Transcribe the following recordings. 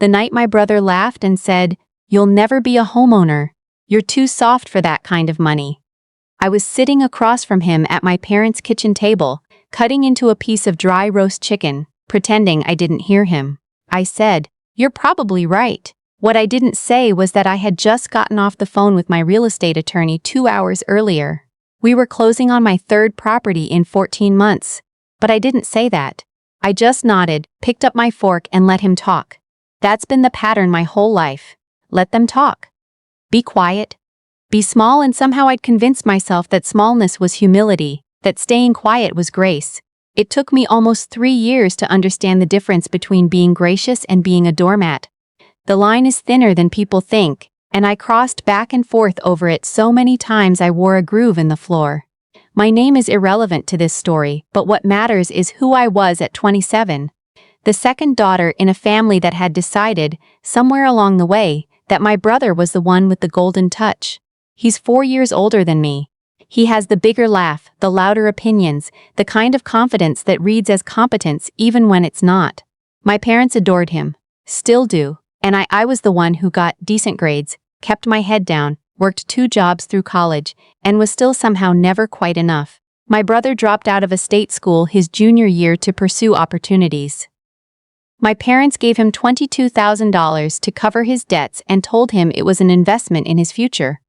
The night my brother laughed and said, "You'll never be a homeowner. You're too soft for that kind of money." I was sitting across from him at my parents' kitchen table, cutting into a piece of dry roast chicken, pretending I didn't hear him. I said, "You're probably right." What I didn't say was that I had just gotten off the phone with my real estate attorney 2 hours earlier. We were closing on my third property in 14 months. But I didn't say that. I just nodded, picked up my fork and let him talk. That's been the pattern my whole life. Let them talk. Be quiet. Be small, and somehow I'd convinced myself that smallness was humility, that staying quiet was grace. It took me almost 3 years to understand the difference between being gracious and being a doormat. The line is thinner than people think, and I crossed back and forth over it so many times I wore a groove in the floor. My name is irrelevant to this story, but what matters is who I was at 27. The second daughter in a family that had decided, somewhere along the way, that my brother was the one with the golden touch. He's 4 years older than me. He has the bigger laugh, the louder opinions, the kind of confidence that reads as competence even when it's not. My parents adored him. Still do. And I was the one who got decent grades, kept my head down, worked 2 jobs through college, and was still somehow never quite enough. My brother dropped out of a state school his junior year to pursue opportunities. My parents gave him $22,000 to cover his debts and told him it was an investment in his future.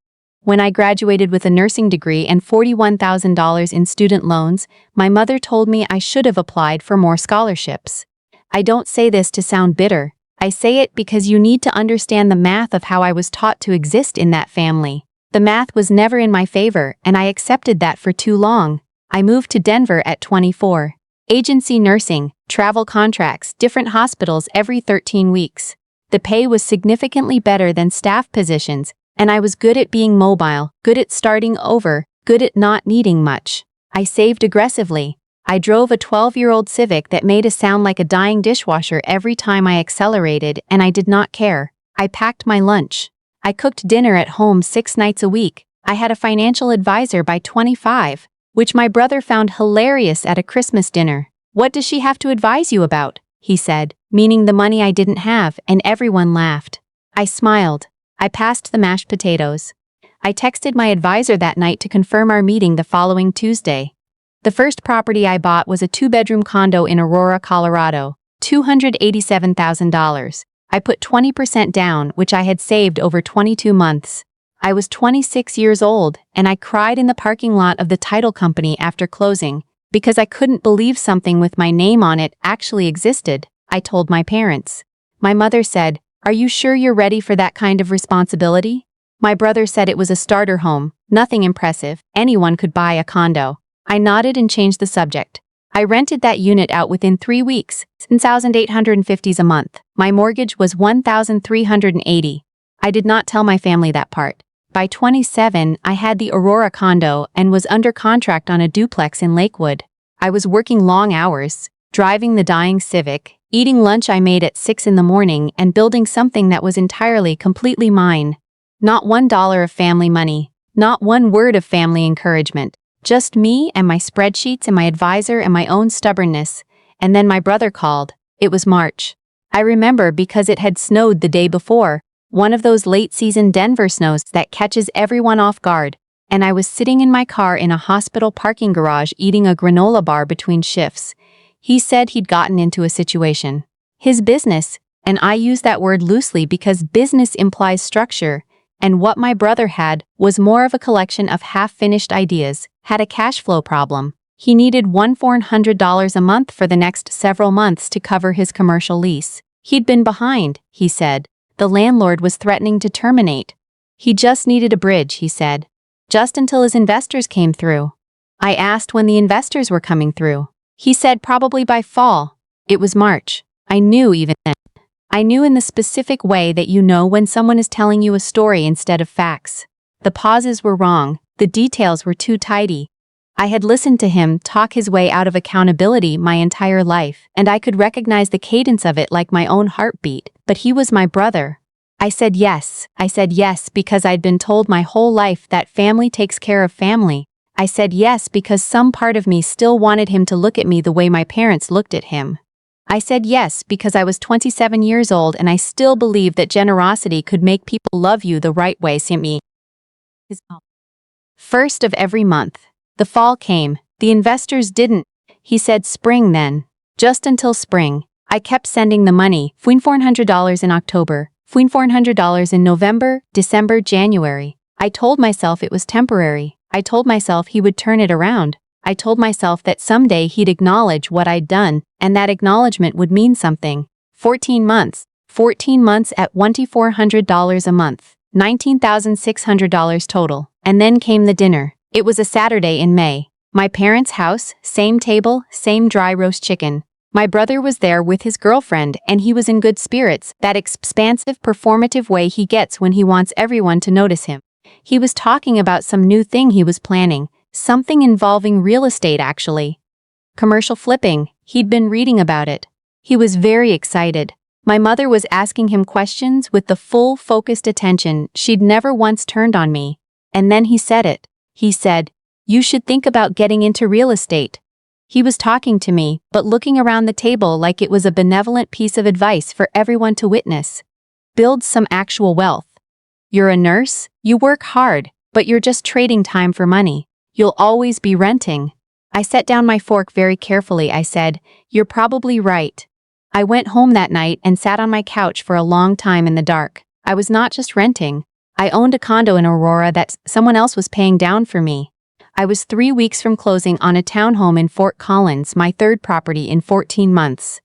When I graduated with a nursing degree and $41,000 in student loans, my mother told me I should have applied for more scholarships. I don't say this to sound bitter. I say it because you need to understand the math of how I was taught to exist in that family. The math was never in my favor, and I accepted that for too long. I moved to Denver at 24. Agency nursing, travel contracts, different hospitals every 13 weeks. The pay was significantly better than staff positions, and I was good at being mobile, good at starting over, good at not needing much. I saved aggressively. I drove a 12-year-old Civic that made a sound like a dying dishwasher every time I accelerated, and I did not care. I packed my lunch. I cooked dinner at home 6 nights a week. I had a financial advisor by 25, which my brother found hilarious at a Christmas dinner. "What does she have to advise you about?" he said, meaning the money I didn't have, and everyone laughed. I smiled. I passed the mashed potatoes. I texted my advisor that night to confirm our meeting the following Tuesday. The first property I bought was a 2-bedroom condo in Aurora, Colorado, $287,000. I put 20% down, which I had saved over 22 months. I was 26 years old, and I cried in the parking lot of the title company after closing, because I couldn't believe something with my name on it actually existed. I told my parents. My mother said, "Are you sure you're ready for that kind of responsibility?" My brother said it was a starter home, nothing impressive, anyone could buy a condo. I nodded and changed the subject. I rented that unit out within 3 weeks, $1,850 a month. My mortgage was $1,380. I did not tell my family that part. By 27, I had the Aurora condo and was under contract on a duplex in Lakewood. I was working long hours, driving the dying Civic, eating lunch I made at 6 in the morning, and building something that was entirely, completely mine. Not $1 of family money, not one word of family encouragement. Just me and my spreadsheets and my advisor and my own stubbornness. And then my brother called. It was March. I remember because it had snowed the day before, one of those late-season Denver snows that catches everyone off guard, and I was sitting in my car in a hospital parking garage eating a granola bar between shifts. He said he'd gotten into a situation. His business, and I use that word loosely because business implies structure, and what my brother had was more of a collection of half-finished ideas, had a cash flow problem. He needed $1,400 a month for the next several months to cover his commercial lease. He'd been behind, he said. The landlord was threatening to terminate. He just needed a bridge, he said. Just until his investors came through. I asked when the investors were coming through. He said probably by fall. It was March. I knew even then. I knew in the specific way that you know when someone is telling you a story instead of facts. The pauses were wrong, the details were too tidy. I had listened to him talk his way out of accountability my entire life, and I could recognize the cadence of it like my own heartbeat, but he was my brother. I said yes because I'd been told my whole life that family takes care of family. I said yes because some part of me still wanted him to look at me the way my parents looked at him. I said yes because I was 27 years old and I still believe that generosity could make people love you the right way. Simi. First of every month. The fall came. The investors didn't. He said spring then. Just until spring. I kept sending the money. $400 in October. $400 in November, December, January. I told myself it was temporary. I told myself he would turn it around. I told myself that someday he'd acknowledge what I'd done, and that acknowledgement would mean something. 14 months. 14 months at $2,400 a month. $19,600 total. And then came the dinner. It was a Saturday in May. My parents' house, same table, same dry roast chicken. My brother was there with his girlfriend and he was in good spirits, that expansive performative way he gets when he wants everyone to notice him. He was talking about some new thing he was planning, something involving real estate actually. Commercial flipping, he'd been reading about it. He was very excited. My mother was asking him questions with the full focused attention she'd never once turned on me. And then he said it. He said, "You should think about getting into real estate." He was talking to me, but looking around the table like it was a benevolent piece of advice for everyone to witness. Build some actual wealth. You're a nurse, you work hard, but you're just trading time for money. You'll always be renting. I set down my fork very carefully. I said, "You're probably right." I went home that night and sat on my couch for a long time in the dark. I was not just renting. I owned a condo in Aurora that someone else was paying down for me. I was 3 weeks from closing on a townhome in Fort Collins, my third property in 14 months.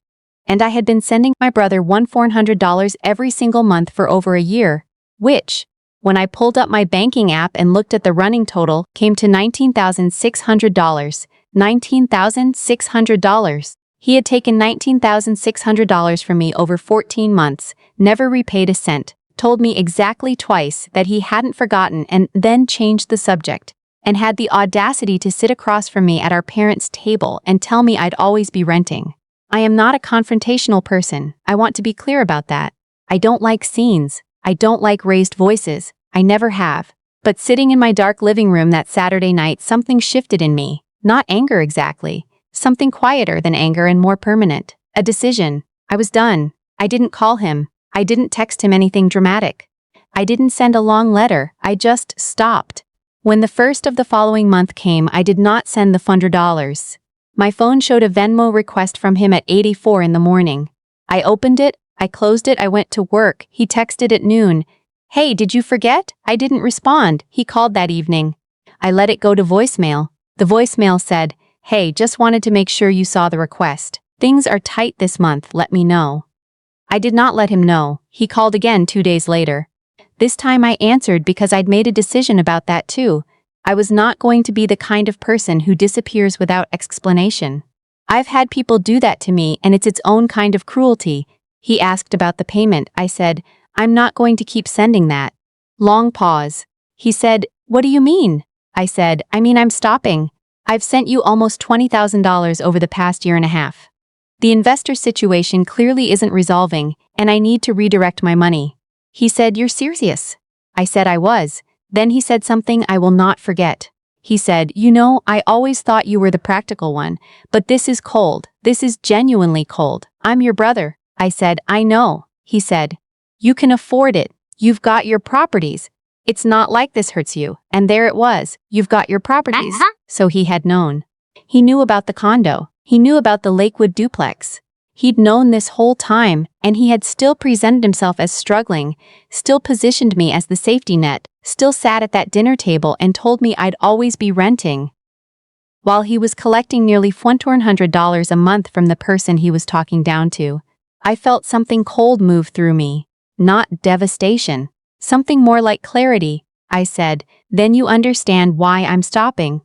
And I had been sending my brother $400 every single month for over a year, which, when I pulled up my banking app and looked at the running total, came to $19,600. $19,600. He had taken $19,600 from me over 14 months, never repaid a cent, told me exactly twice that he hadn't forgotten and then changed the subject, and had the audacity to sit across from me at our parents' table and tell me I'd always be renting. I am not a confrontational person, I want to be clear about that. I don't like scenes, I don't like raised voices, I never have. But sitting in my dark living room that Saturday night, something shifted in me, not anger exactly, something quieter than anger and more permanent, a decision. I was done. I didn't call him. I didn't text him anything dramatic. I didn't send a long letter, I just stopped. When the first of the following month came, I did not send the $100. My phone showed a Venmo request from him at 8:04 in the morning. I opened it, I closed it, I went to work. He texted at noon. "Hey, did you forget?" I didn't respond. He called that evening. I let it go to voicemail. The voicemail said, "Hey, just wanted to make sure you saw the request. Things are tight this month, let me know." I did not let him know. He called again 2 days later. This time I answered because I'd made a decision about that too. I was not going to be the kind of person who disappears without explanation. I've had people do that to me and it's its own kind of cruelty. He asked about the payment. I said, "I'm not going to keep sending that." Long pause. He said, "What do you mean?" I said, "I mean I'm stopping. I've sent you almost $20,000 over the past year and a half. The investor situation clearly isn't resolving, and I need to redirect my money." He said, "You're serious?" I said I was. Then he said something I will not forget. He said, "You know, I always thought you were the practical one, but this is cold. This is genuinely cold. I'm your brother." I said, "I know." He said, "You can afford it. You've got your properties. It's not like this hurts you." And there it was. You've got your properties. So he had known. He knew about the condo. He knew about the Lakewood duplex. He'd known this whole time, and he had still presented himself as struggling, still positioned me as the safety net, still sat at that dinner table and told me I'd always be renting. While he was collecting nearly $1,400 a month from the person he was talking down to, I felt something cold move through me. Not devastation. Something more like clarity. I said, "Then you understand why I'm stopping."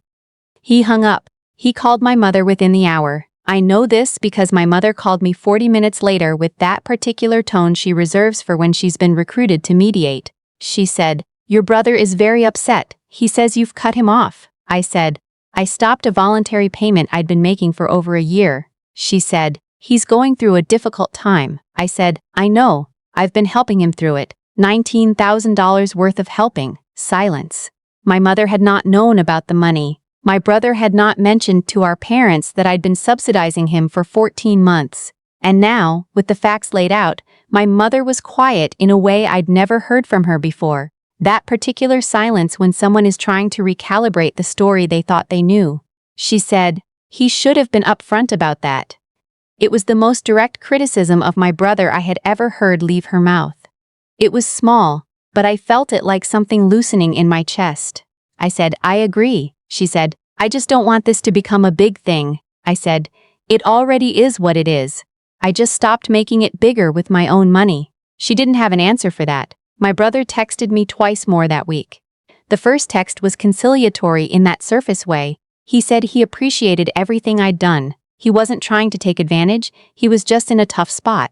He hung up. He called my mother within the hour. I know this because my mother called me 40 minutes later with that particular tone she reserves for when she's been recruited to mediate. She said, "Your brother is very upset. He says you've cut him off." I said, "I stopped a voluntary payment I'd been making for over a year." She said, "He's going through a difficult time." I said, "I know. I've been helping him through it." $19,000 worth of helping. Silence. My mother had not known about the money. My brother had not mentioned to our parents that I'd been subsidizing him for 14 months. And now, with the facts laid out, my mother was quiet in a way I'd never heard from her before. That particular silence when someone is trying to recalibrate the story they thought they knew. She said, "He should have been upfront about that." It was the most direct criticism of my brother I had ever heard leave her mouth. It was small, but I felt it like something loosening in my chest. I said, "I agree." She said, "I just don't want this to become a big thing." I said, "It already is what it is. I just stopped making it bigger with my own money." She didn't have an answer for that. My brother texted me twice more that week. The first text was conciliatory in that surface way. He said he appreciated everything I'd done. He wasn't trying to take advantage, he was just in a tough spot.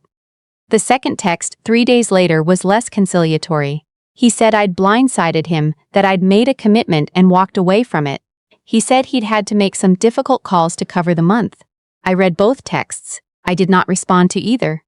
The second text, 3 days later, was less conciliatory. He said I'd blindsided him, that I'd made a commitment and walked away from it. He said he'd had to make some difficult calls to cover the month. I read both texts. I did not respond to either.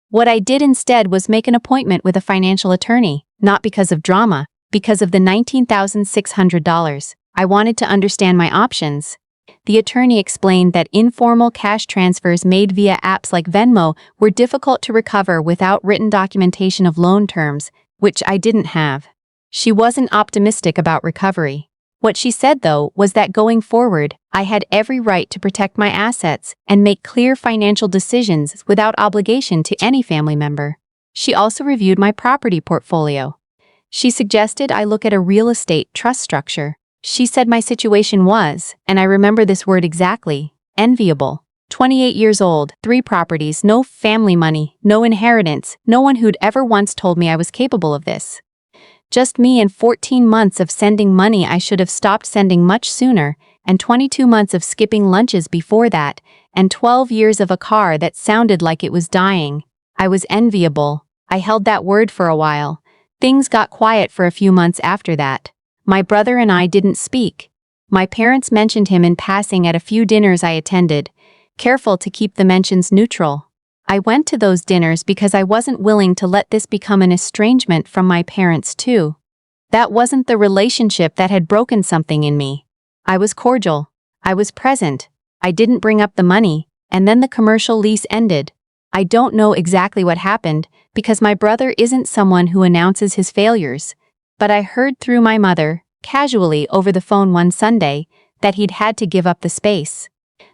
What I did instead was make an appointment with a financial attorney, not because of drama, because of the $19,600. I wanted to understand my options. The attorney explained that informal cash transfers made via apps like Venmo were difficult to recover without written documentation of loan terms, which I didn't have. She wasn't optimistic about recovery. What she said, though, was that going forward, I had every right to protect my assets and make clear financial decisions without obligation to any family member. She also reviewed my property portfolio. She suggested I look at a real estate trust structure. She said my situation was, and I remember this word exactly, enviable. 28 years old, 3 properties, no family money, no inheritance, no one who'd ever once told me I was capable of this. Just me and 14 months of sending money I should have stopped sending much sooner, and 22 months of skipping lunches before that, and 12 years of a car that sounded like it was dying. I was enviable. I held that word for a while. Things got quiet for a few months after that. My brother and I didn't speak. My parents mentioned him in passing at a few dinners I attended, careful to keep the mentions neutral. I went to those dinners because I wasn't willing to let this become an estrangement from my parents too. That wasn't the relationship that had broken something in me. I was cordial. I was present. I didn't bring up the money, and then the commercial lease ended. I don't know exactly what happened because my brother isn't someone who announces his failures. But I heard through my mother, casually over the phone one Sunday, that he'd had to give up the space.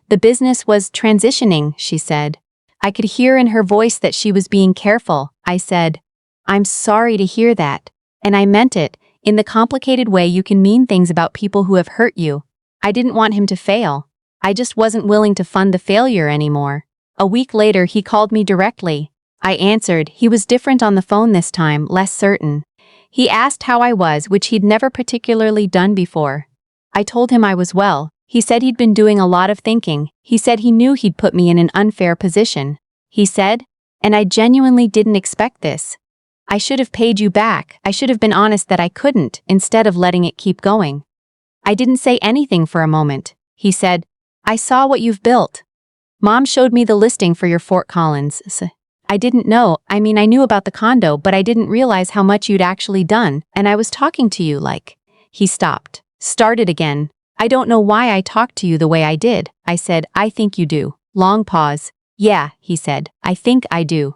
The business was transitioning, she said. I could hear in her voice that she was being careful. I said, "I'm sorry to hear that." And I meant it, in the complicated way you can mean things about people who have hurt you. I didn't want him to fail. I just wasn't willing to fund the failure anymore. A week later, he called me directly. I answered. He was different on the phone this time, less certain. He asked how I was, which he'd never particularly done before. I told him I was well. He said he'd been doing a lot of thinking. He said he knew he'd put me in an unfair position. He said, and I genuinely didn't expect this. "I should have paid you back. I should have been honest that I couldn't, instead of letting it keep going." I didn't say anything for a moment. He said, "I saw what you've built. Mom showed me the listing for your Fort Collins. I didn't know, I knew about the condo, but I didn't realize how much you'd actually done, and I was talking to you like..." He stopped. Started again. "I don't know why I talked to you the way I did." I said, "I think you do." Long pause. "Yeah," he said, "I think I do."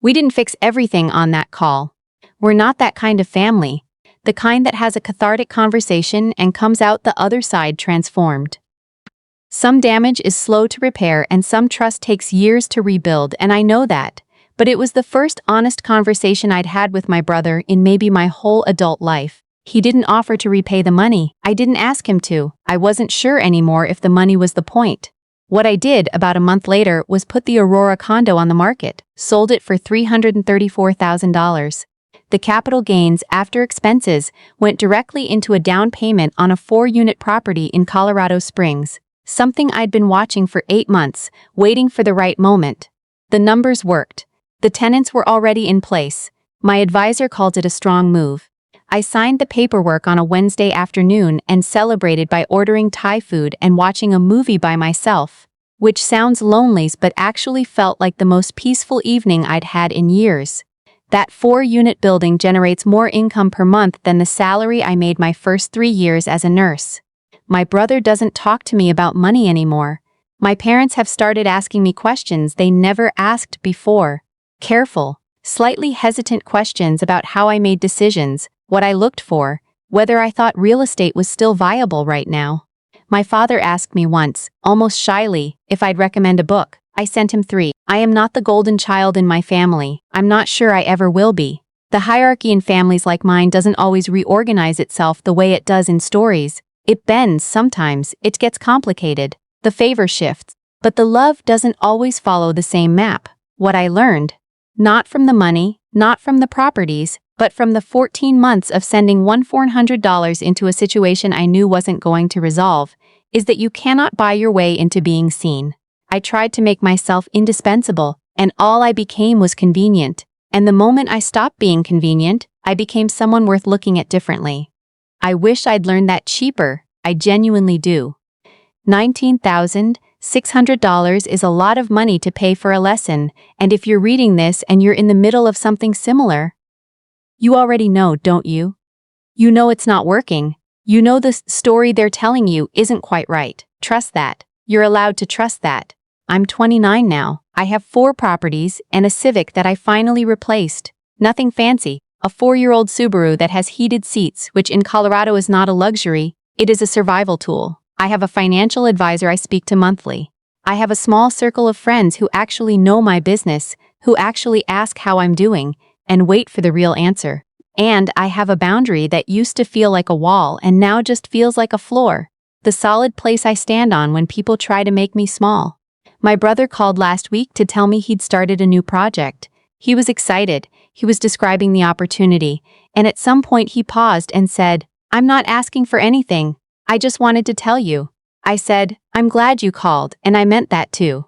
We didn't fix everything on that call. We're not that kind of family. The kind that has a cathartic conversation and comes out the other side transformed. Some damage is slow to repair and some trust takes years to rebuild, and I know that. But it was the first honest conversation I'd had with my brother in maybe my whole adult life. He didn't offer to repay the money. I didn't ask him to. I wasn't sure anymore if the money was the point. What I did about a month later was put the Aurora condo on the market, sold it for $334,000. The capital gains after expenses went directly into a down payment on a 4-unit property in Colorado Springs, something I'd been watching for 8 months, waiting for the right moment. The numbers worked. The tenants were already in place. My advisor called it a strong move. I signed the paperwork on a Wednesday afternoon and celebrated by ordering Thai food and watching a movie by myself, which sounds lonely but actually felt like the most peaceful evening I'd had in years. That 4-unit building generates more income per month than the salary I made my first 3 years as a nurse. My brother doesn't talk to me about money anymore. My parents have started asking me questions they never asked before. Careful, slightly hesitant questions about how I made decisions, what I looked for, whether I thought real estate was still viable right now. My father asked me once, almost shyly, if I'd recommend a book. I sent him 3. I am not the golden child in my family. I'm not sure I ever will be. The hierarchy in families like mine doesn't always reorganize itself the way it does in stories. It bends sometimes, it gets complicated. The favor shifts. But the love doesn't always follow the same map. What I learned, not from the money, not from the properties, but from the 14 months of sending $400 into a situation I knew wasn't going to resolve, is that you cannot buy your way into being seen. I tried to make myself indispensable, and all I became was convenient. And the moment I stopped being convenient, I became someone worth looking at differently. I wish I'd learned that cheaper, I genuinely do. $19,600 is a lot of money to pay for a lesson, and if you're reading this and you're in the middle of something similar, you already know, don't you? You know it's not working. You know the story they're telling you isn't quite right. Trust that. You're allowed to trust that. I'm 29 now. I have 4 properties and a Civic that I finally replaced. Nothing fancy. A 4-year-old Subaru that has heated seats, which in Colorado is not a luxury, it is a survival tool. I have a financial advisor I speak to monthly. I have a small circle of friends who actually know my business, who actually ask how I'm doing, and wait for the real answer. And I have a boundary that used to feel like a wall and now just feels like a floor. The solid place I stand on when people try to make me small. My brother called last week to tell me he'd started a new project. He was excited. He was describing the opportunity, and at some point he paused and said, "I'm not asking for anything. I just wanted to tell you." I said, "I'm glad you called, and I meant that too."